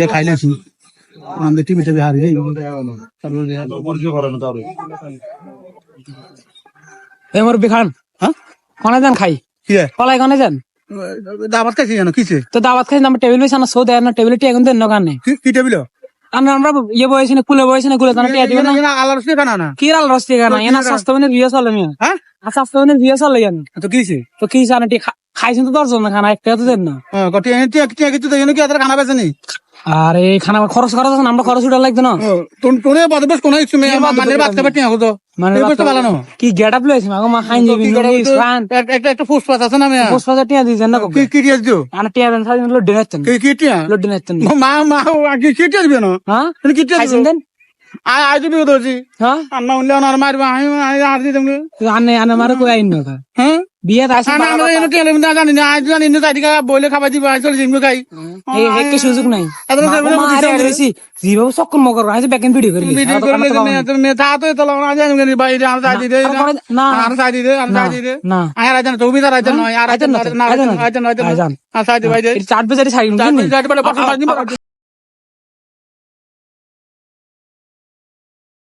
খাইলেছি আমাদের টিভিতে হারি যাই এমর বিখান হ্যাঁ কনে যান খাই কলাই কনে যান দাবাত খাইছি জানো কিছে তো দাওয়াত খাই আমরা টেবিল বেশ না সৌ দেয় না টেবিল এখন দেন না কানে কি টেবিল আমরা ইয়ে বয়সে না কুলে বয়সে না কুলে জানা টিয়া দিবেন না আল্লাহ রসি খানা না কি আল রস্তি গানা এনা স্বাস্থ্যবানের বিয়ে চলে মিয়া হ্যাঁ স্বাস্থ্যবানের বিয়ে চলে জান তো কিছে তো কি জানা টি খাইছেন তো দর্জন না খানা একটা তো দেন না কটি টিয়া টিয়া কিছু দেন কি আদার খানা বেছে নি আরে খানা খরচ করা আছে না আমরা খরচ উঠা লাগতো না তোনে বাদ বেশ কোন ইচ্ছু মে মানে বাদ খাবে টিয়া হতো মানে বেশ ভালো না কি গেটআপ লইছি মাগো মা খাইন দিবি একটা ফুসফাস আছে না মে পুষ্পা টিয়া দিছেন না কি কি টিয়া দিও আনা টিয়া দেন সাইন লড দিনাচ্ছেন কি কি টিয়া লড দিনাচ্ছেন মা মা আগে কি টিয়া দিবে না হ্যাঁ কি টিয়া খাইছেন দেন আই দিবি দোছি হ্যাঁ আন্না উনলে আর মারবা আমি আর দি তুমি আনে আনে মারে কই আইন না হ্যাঁ বিয়ে আছে না না এনে টিয়া না জানি না আজ জানি না তাইকা বইলে খাবা দিবা আই চলে জিমে খাই এই একটু সুযোগ নাই জীবন সকল মগর আছে ব্যাকেন্ড ভিডিও করি ভিডিও করলে তুমি তা তো তো না জানি না বাইরে আর সাইড দে না আর সাইড দে আর সাইড দে না আর আজ না তুমি তার আজ না আর আজ না আজ না আর সাইড বাইরে চাট বাজারে ছাড়ি চাট বাজে পাঁচ